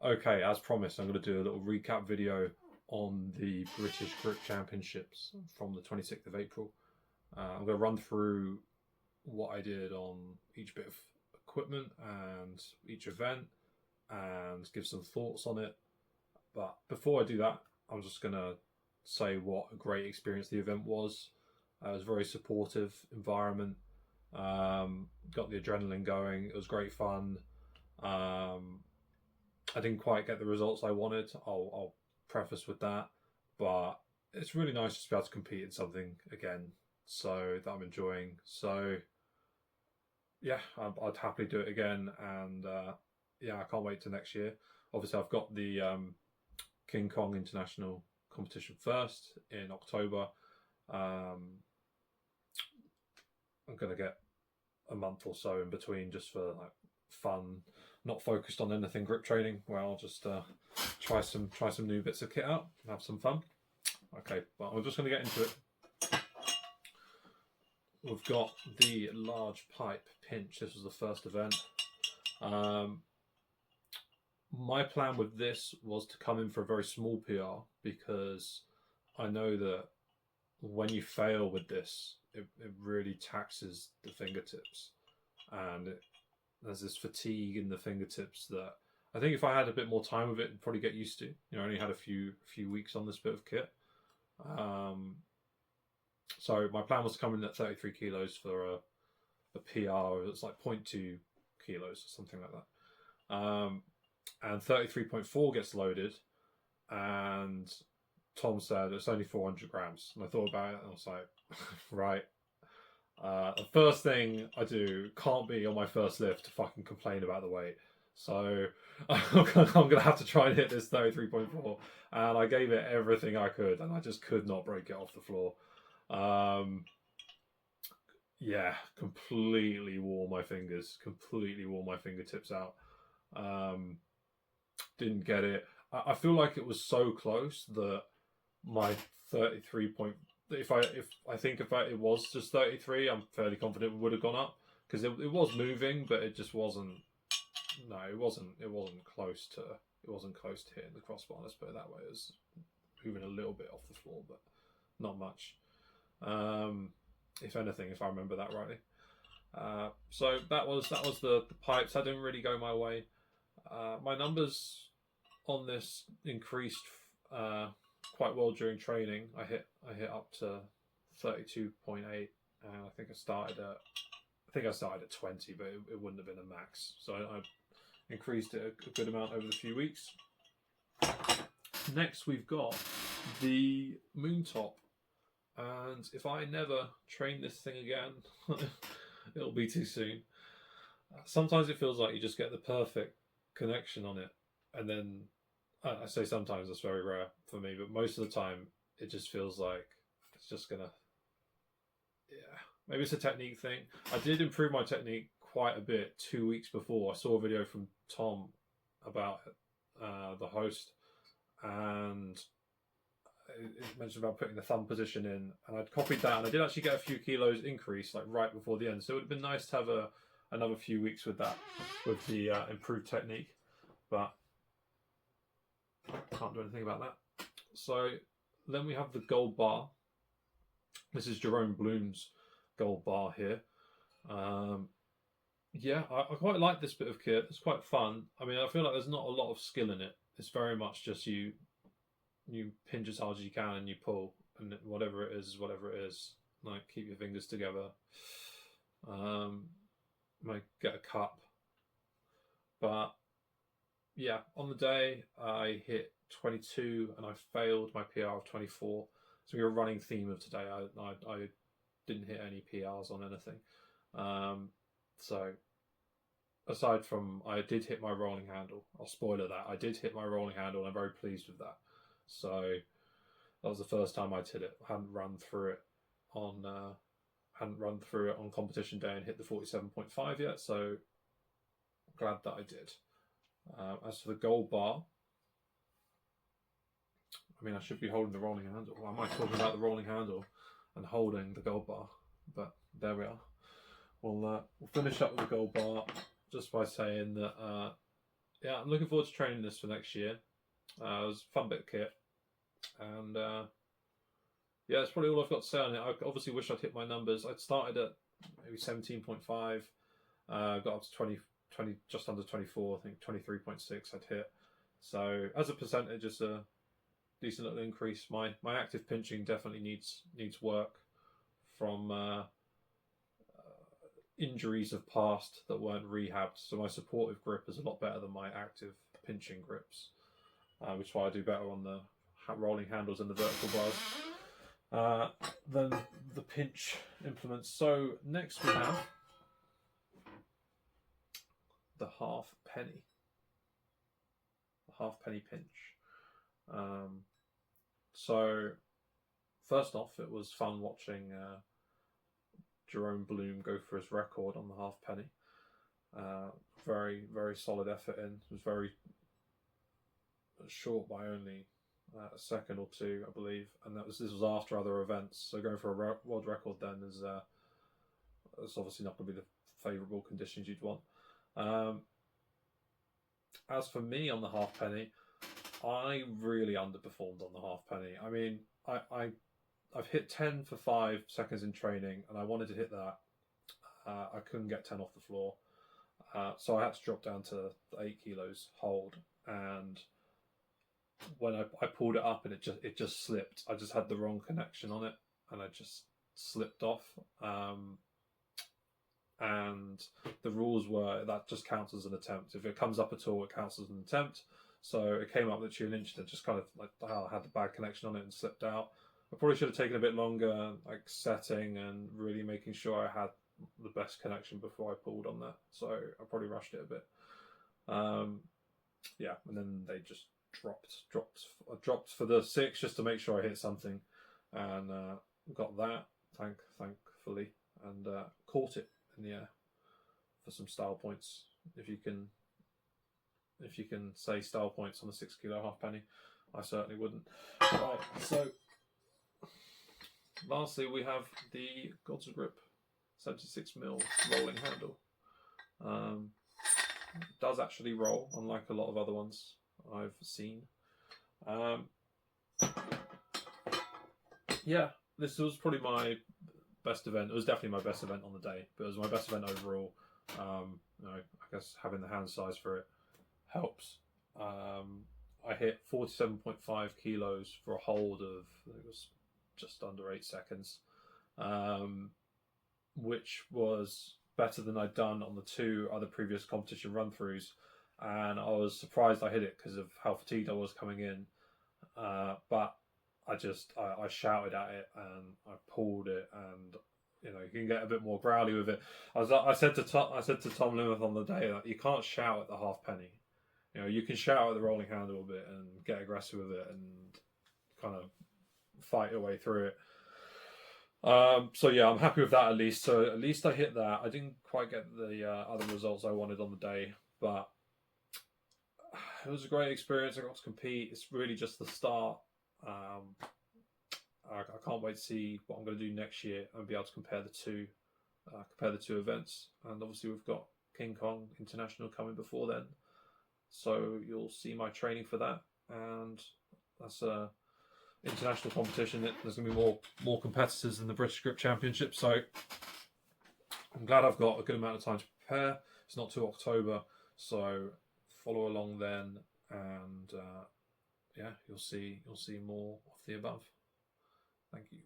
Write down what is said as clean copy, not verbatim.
Okay, as promised, I'm going to do a little recap video on the British Grip Championships from the 26th of April. I'm going to run through what I did on each bit of equipment and each event and give some thoughts on it. But before I do that, I'm just going to say what a great experience the event was. It was a very supportive environment. Got the adrenaline going. It was great fun. I didn't quite get the results I wanted. I'll preface with that, but it's really nice just to be able to compete in something again, so that I'm enjoying. So yeah, I'd happily do it again, and yeah, I can't wait till next year. Obviously, I've got the King Kong International competition first in October. I'm gonna get a month or so in between just for like fun, not focused on anything grip training, where I'll just try some new bits of kit out and have some fun. Okay, but I'm just going to get into it. We've got the large pipe pinch. This was the first event. My plan with this was to come in for a very small PR, because I know that when you fail with this, it really taxes the fingertips, and there's this fatigue in the fingertips that I think if I had a bit more time with it, I'd probably get used to. You know, I only had a few weeks on this bit of kit. So my plan was to come in at 33 kilos for a PR. It's like 0.2 kilos or something like that. And 33.4 gets loaded, and Tom said it's only 400 grams. And I thought about it, and I was like, right. The first thing I do can't be on my first lift to fucking complain about the weight. So I'm going to have to try and hit this 33.4. And I gave it everything I could, and I just could not break it off the floor. Yeah, completely wore my fingers, completely wore my fingertips out. Didn't get it. I feel like it was so close that my 33 point, if it was just 33, I'm fairly confident it would have gone up, because it was moving, but it just wasn't. No, it wasn't close to. It wasn't close to hitting the crossbar. Let's put it that way. It was moving a little bit off the floor, but not much. If anything, if I remember that rightly. So that was the pipes. That didn't really go my way. My numbers on this increased quite well during training. I hit up to 32.8, and I think I started at 20, but it wouldn't have been a max. So I increased it a good amount over the few weeks. Next, we've got the Moontop, and if I never train this thing again, it'll be too soon. Sometimes it feels like you just get the perfect connection on it, and then I say sometimes, that's very rare for me, but most of the time it just feels like it's just gonna, yeah, maybe it's a technique thing. I did improve my technique quite a bit 2 weeks before. I saw a video from Tom about it, the host, and it mentioned about putting the thumb position in, and I'd copied that, and I did actually get a few kilos increase like right before the end. So it would have been nice to have another few weeks with that, with the improved technique, but can't do anything about that. So then we have the gold bar. This is Jerome Bloom's gold bar here. Yeah, I quite like this bit of kit. It's quite fun. I mean, I feel like there's not a lot of skill in it. It's very much just you pinch as hard as you can and you pull, and whatever it is whatever it is. Like, keep your fingers together. Might get a cup, but yeah, on the day I hit 22 and I failed my PR of 24. So we were a running theme of today. I didn't hit any PRs on anything. So aside from, I did hit my rolling handle. I'll spoiler that. I did hit my rolling handle, and I'm very pleased with that. So that was the first time I'd hit it. I hadn't run through it on competition day and hit the 47.5 yet. So glad that I did. As for the gold bar, I mean, I should be holding the rolling handle. Why am I talking about the rolling handle and holding the gold bar? But there we are. We'll finish up with the gold bar just by saying that yeah, I'm looking forward to training this for next year. It was a fun bit of kit, and yeah, that's probably all I've got to say on it. I obviously wish I'd hit my numbers. I'd started at maybe 17.5, got up to 20, just under 24. I think 23.6 I'd hit. So as a percentage, it's a decent little increase. My active pinching definitely needs work from injuries of past that weren't rehabbed. So my supportive grip is a lot better than my active pinching grips, which is why I do better on the rolling handles and the vertical bars than the pinch implements. So next we have the halfpenny pinch. So first off, it was fun watching Jerome Bloom go for his record on the halfpenny. Very, very solid effort in. It was very short by only a second or two, I believe, and this was after other events. So going for a world record then is it's obviously not going to be the favourable conditions you'd want. As for me on the halfpenny, I really underperformed on the halfpenny. I mean, I've hit 10 for 5 seconds in training, and I wanted to hit that. I couldn't get 10 off the floor, so I had to drop down to the 8 kilos hold. And when I pulled it up, and it just slipped. I just had the wrong connection on it, and I just slipped off. And the rules were that just counts as an attempt. If it comes up at all, it counts as an attempt. So it came up literally an inch, and it just kind of like I had the bad connection on it and slipped out. I probably should have taken a bit longer, like setting and really making sure I had the best connection before I pulled on that. So I probably rushed it a bit. Yeah, and then they just dropped for the 6 just to make sure I hit something, and got that thankfully, and caught it in the air for some style points. If you can say style points on a 6 kilo halfpenny, I certainly wouldn't. Right, so lastly we have the Gods of Grip 76mm rolling handle. It does actually roll, unlike a lot of other ones I've seen. Yeah, this was probably my best event. It was definitely my best event on the day, but it was my best event overall. I guess having the hand size for it helps. I hit 47.5 kilos for a hold of, I think it was just under 8 seconds, which was better than I'd done on the 2 other previous competition run-throughs, and I was surprised I hit it because of how fatigued I was coming in. But I shouted at it and I pulled it, and you can get a bit more growly with it. I said to Tom Limeth on the day that you can't shout at the halfpenny. You can shout at the rolling handle a bit and get aggressive with it and kind of fight your way through it. So yeah, I'm happy with that at least. So at least I hit that. I didn't quite get the other results I wanted on the day, but it was a great experience. I got to compete. It's really just the start. I can't wait to see what I'm going to do next year and be able to compare the two events. And obviously we've got King Kong International coming before then, so you'll see my training for that. And that's a international competition. There's going to be more competitors than the British Grip Championship, so I'm glad I've got a good amount of time to prepare. It's not till October, so follow along then, and yeah, you'll see more of the above. Thank you.